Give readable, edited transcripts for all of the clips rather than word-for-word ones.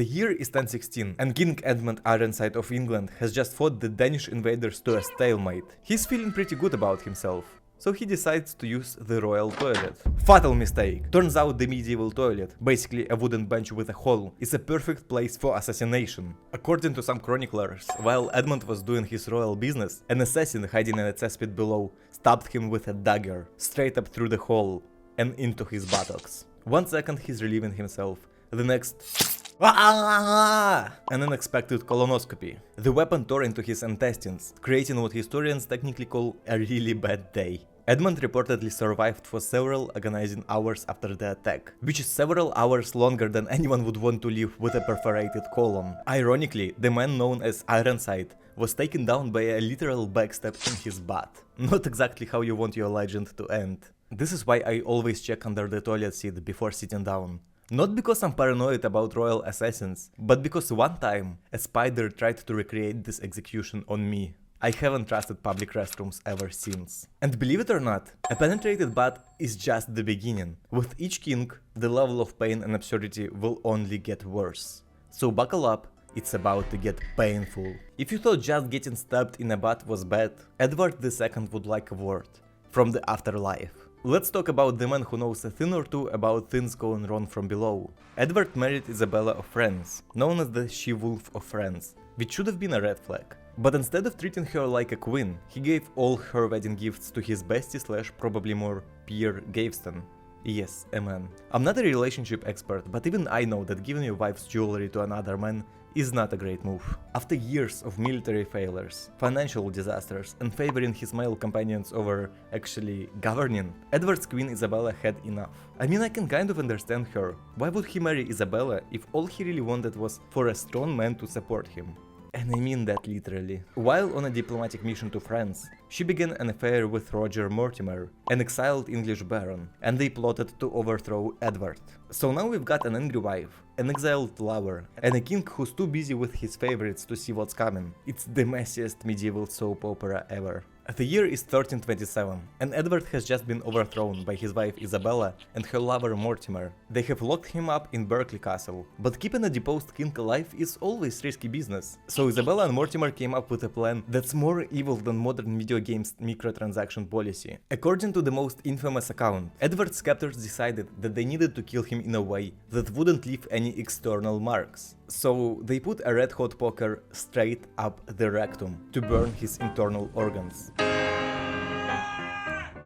The year is 1016, and King Edmund Ironside of England has just fought the Danish invaders to a stalemate. He's feeling pretty good about himself, so he decides to use the royal toilet. Fatal mistake! Turns out the medieval toilet, basically a wooden bench with a hole, is a perfect place for assassination. According to some chroniclers, while Edmund was doing his royal business, an assassin hiding in a cesspit below stabbed him with a dagger, straight up through the hole and into his buttocks. 1 second he's relieving himself, the next... An unexpected colonoscopy. The weapon tore into his intestines, creating what historians technically call a really bad day. Edmund reportedly survived for several agonizing hours after the attack, which is several hours longer than anyone would want to live with a perforated colon. Ironically, the man known as Ironside was taken down by a literal backstab in his butt. Not exactly how you want your legend to end. This is why I always check under the toilet seat before sitting down. Not because I'm paranoid about royal assassins, but because one time a spider tried to recreate this execution on me. I haven't trusted public restrooms ever since. And believe it or not, a penetrated butt is just the beginning. With each king, the level of pain and absurdity will only get worse. So buckle up, it's about to get painful. If you thought just getting stabbed in a butt was bad, Edward II would like a word from the afterlife. Let's talk about the man who knows a thing or two about things going wrong from below. Edward married Isabella of France, known as the she-wolf of France, which should have been a red flag. But instead of treating her like a queen, he gave all her wedding gifts to his bestie / probably more Pierre Gaveston. Yes, a man. I'm not a relationship expert, but even I know that giving your wife's jewelry to another man is not a great move. After years of military failures, financial disasters, and favoring his male companions over actually governing, Edward's queen Isabella had enough. I mean, I can kind of understand her. Why would he marry Isabella if all he really wanted was for a strong man to support him? And I mean that literally. While on a diplomatic mission to France, she began an affair with Roger Mortimer, an exiled English baron, and they plotted to overthrow Edward. So now we've got an angry wife, an exiled lover, and a king who's too busy with his favorites to see what's coming. It's the messiest medieval soap opera ever. The year is 1327, and Edward has just been overthrown by his wife Isabella and her lover Mortimer. They have locked him up in Berkeley Castle, but keeping a deposed king alive is always risky business. So Isabella and Mortimer came up with a plan that's more evil than modern video games' microtransaction policy. According to the most infamous account, Edward's captors decided that they needed to kill him in a way that wouldn't leave any external marks. So they put a red-hot poker straight up the rectum to burn his internal organs.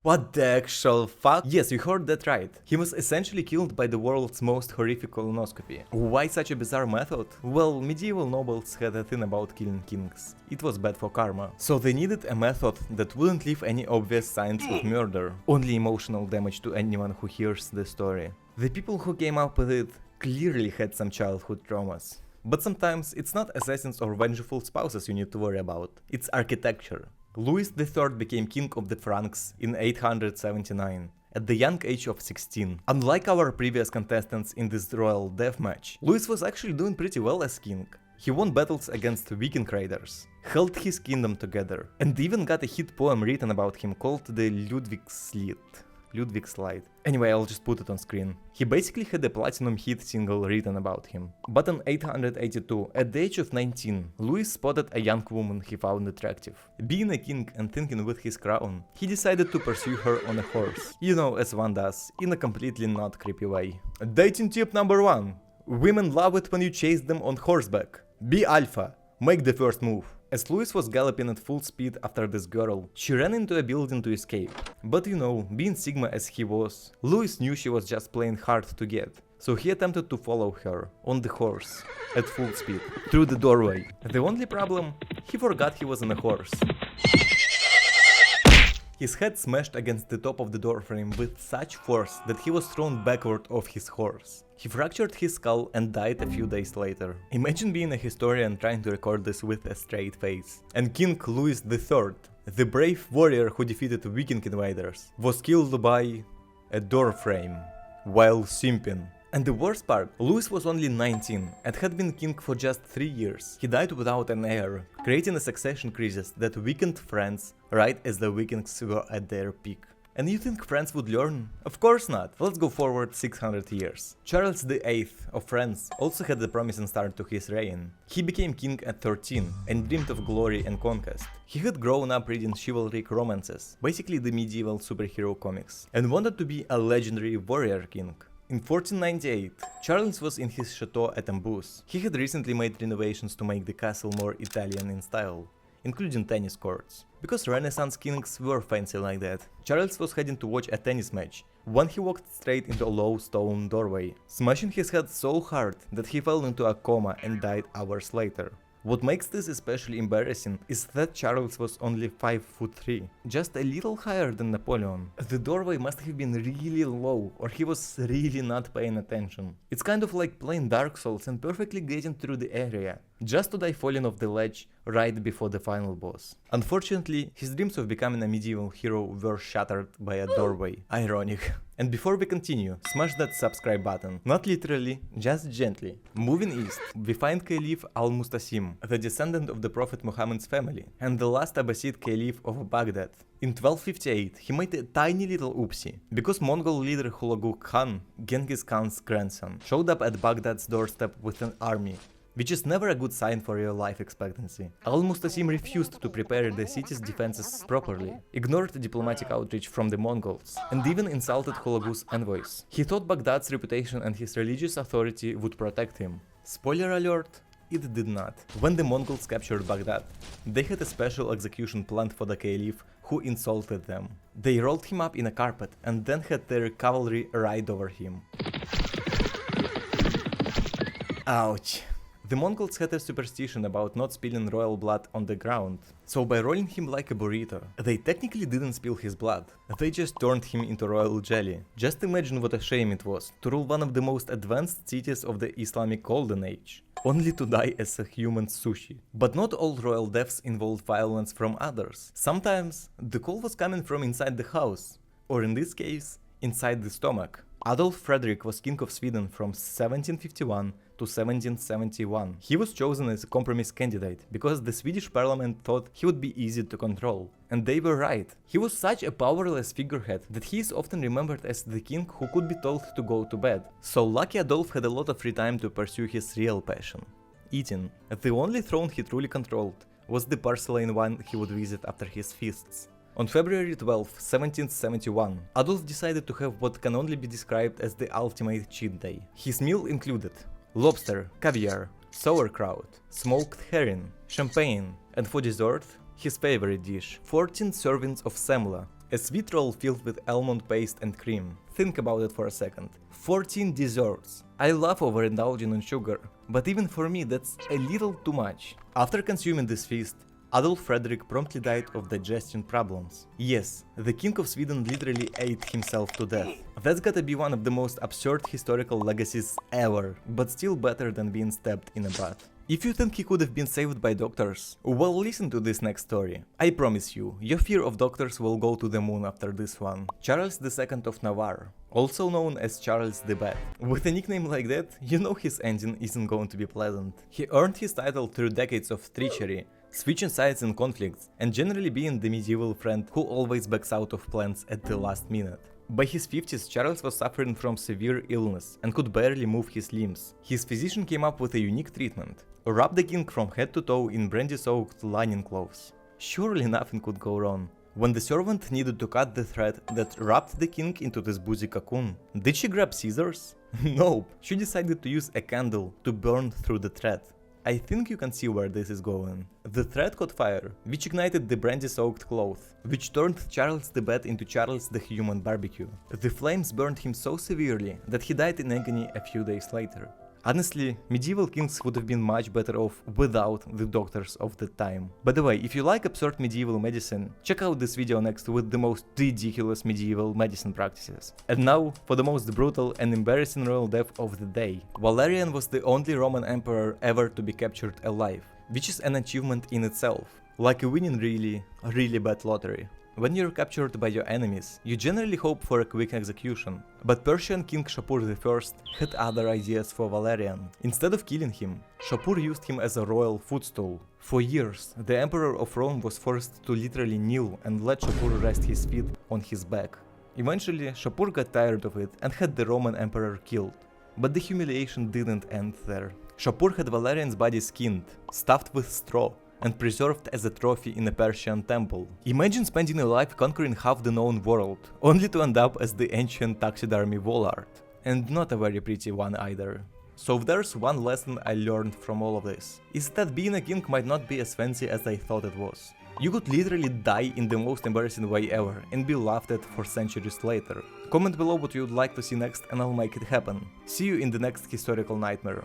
What the actual fuck? Yes, you heard that right. He was essentially killed by the world's most horrific colonoscopy. Why such a bizarre method? Well, medieval nobles had a thing about killing kings. It was bad for karma. So they needed a method that wouldn't leave any obvious signs of murder, only emotional damage to anyone who hears the story. The people who came up with it clearly had some childhood traumas. But sometimes it's not assassins or vengeful spouses you need to worry about, it's architecture. Louis III became king of the Franks in 879, at the young age of 16. Unlike our previous contestants in this royal deathmatch, Louis was actually doing pretty well as king. He won battles against Viking raiders, held his kingdom together, and even got a hit poem written about him called the Ludwigslid. Anyway, I'll just put it on screen. He basically had a platinum hit single written about him. But in 882, at the age of 19, Louis spotted a young woman he found attractive. Being a king and thinking with his crown, he decided to pursue her on a horse. You know, as one does, in a completely not creepy way. Dating tip number 1. Women love it when you chase them on horseback. Be alpha. Make the first move. As Louis was galloping at full speed after this girl, she ran into a building to escape. But you know, being Sigma as he was, Louis knew she was just playing hard to get. So he attempted to follow her, on the horse, at full speed, through the doorway. The only problem? He forgot he was on a horse. His head smashed against the top of the doorframe with such force that he was thrown backward off his horse. He fractured his skull and died a few days later. Imagine being a historian trying to record this with a straight face. And King Louis III, the brave warrior who defeated Viking invaders, was killed by a doorframe while simping. And the worst part, Louis was only 19 and had been king for just 3 years. He died without an heir, creating a succession crisis that weakened France right as the Vikings were at their peak. And you think France would learn? Of course not. Let's go forward 600 years. Charles VIII of France also had a promising start to his reign. He became king at 13 and dreamed of glory and conquest. He had grown up reading chivalric romances, basically the medieval superhero comics, and wanted to be a legendary warrior king. In 1498, Charles was in his chateau at Ambus. He had recently made renovations to make the castle more Italian in style, including tennis courts, because Renaissance kings were fancy like that. Charles was heading to watch a tennis match when he walked straight into a low stone doorway, smashing his head so hard that he fell into a coma and died hours later. What makes this especially embarrassing is that Charles was only 5'3", just a little higher than Napoleon. The doorway must have been really low, or he was really not paying attention. It's kind of like playing Dark Souls and perfectly getting through the area, just to die falling off the ledge right before the final boss. Unfortunately, his dreams of becoming a medieval hero were shattered by a doorway. Ironic. And before we continue, smash that subscribe button. Not literally, just gently. Moving east, we find Caliph al-Mustasim, the descendant of the Prophet Muhammad's family, and the last Abbasid Caliph of Baghdad. In 1258, he made a tiny little oopsie, because Mongol leader Hulagu Khan, Genghis Khan's grandson, showed up at Baghdad's doorstep with an army, which is never a good sign for your life expectancy. Al-Mustasim refused to prepare the city's defenses properly, ignored diplomatic outreach from the Mongols, and even insulted Hulagu's envoys. He thought Baghdad's reputation and his religious authority would protect him. Spoiler alert, it did not. When the Mongols captured Baghdad, they had a special execution planned for the Caliph who insulted them. They rolled him up in a carpet and then had their cavalry ride over him. Ouch. The Mongols had a superstition about not spilling royal blood on the ground, so by rolling him like a burrito, they technically didn't spill his blood, they just turned him into royal jelly. Just imagine what a shame it was to rule one of the most advanced cities of the Islamic Golden Age, only to die as a human sushi. But not all royal deaths involved violence from others. Sometimes the call was coming from inside the house, or in this case, inside the stomach. Adolf Fredrik was king of Sweden from 1751 to 1771. He was chosen as a compromise candidate because the Swedish parliament thought he would be easy to control. And they were right. He was such a powerless figurehead that he is often remembered as the king who could be told to go to bed. So lucky Adolf had a lot of free time to pursue his real passion: eating. The only throne he truly controlled was the porcelain one he would visit after his feasts. On February 12, 1771, Adolf decided to have what can only be described as the ultimate cheat day. His meal included lobster, caviar, sauerkraut, smoked herring, champagne, and for dessert, his favorite dish, 14 servings of semla, a sweet roll filled with almond paste and cream. Think about it for a second. 14 desserts. I love overindulging on sugar, but even for me that's a little too much. After consuming this feast, Adolf Fredrik promptly died of digestion problems. Yes, the king of Sweden literally ate himself to death. That's gotta be one of the most absurd historical legacies ever, but still better than being stabbed in a butt. If you think he could have been saved by doctors, well, listen to this next story. I promise you, your fear of doctors will go to the moon after this one. Charles II of Navarre, also known as Charles the Bad. With a nickname like that, you know his ending isn't going to be pleasant. He earned his title through decades of treachery, switching sides in conflicts, and generally being the medieval friend who always backs out of plans at the last minute. By his 50s, Charles was suffering from severe illness and could barely move his limbs. His physician came up with a unique treatment: wrap the king from head to toe in brandy-soaked linen cloths. Surely nothing could go wrong. When the servant needed to cut the thread that wrapped the king into this boozy cocoon, did she grab scissors? Nope, she decided to use a candle to burn through the thread. I think you can see where this is going. The thread caught fire, which ignited the brandy-soaked cloth, which turned Charles the Bad into Charles the Human Barbecue. The flames burned him so severely that he died in agony a few days later. Honestly, medieval kings would have been much better off without the doctors of the time. By the way, if you like absurd medieval medicine, check out this video next with the most ridiculous medieval medicine practices. And now, for the most brutal and embarrassing royal death of the day. Valerian was the only Roman emperor ever to be captured alive, which is an achievement in itself, like winning really bad lottery. When you're captured by your enemies, you generally hope for a quick execution, but Persian King Shapur I had other ideas for Valerian. Instead of killing him, Shapur used him as a royal footstool. For years, the Emperor of Rome was forced to literally kneel and let Shapur rest his feet on his back. Eventually, Shapur got tired of it and had the Roman emperor killed. But the humiliation didn't end there. Shapur had Valerian's body skinned, stuffed with straw, and preserved as a trophy in a Persian temple. Imagine spending your life conquering half the known world, only to end up as the ancient taxidermy Wallart. And not a very pretty one either. So if there's one lesson I learned from all of this, is that being a king might not be as fancy as I thought it was. You could literally die in the most embarrassing way ever and be laughed at for centuries later. Comment below what you would like to see next and I'll make it happen. See you in the next historical nightmare.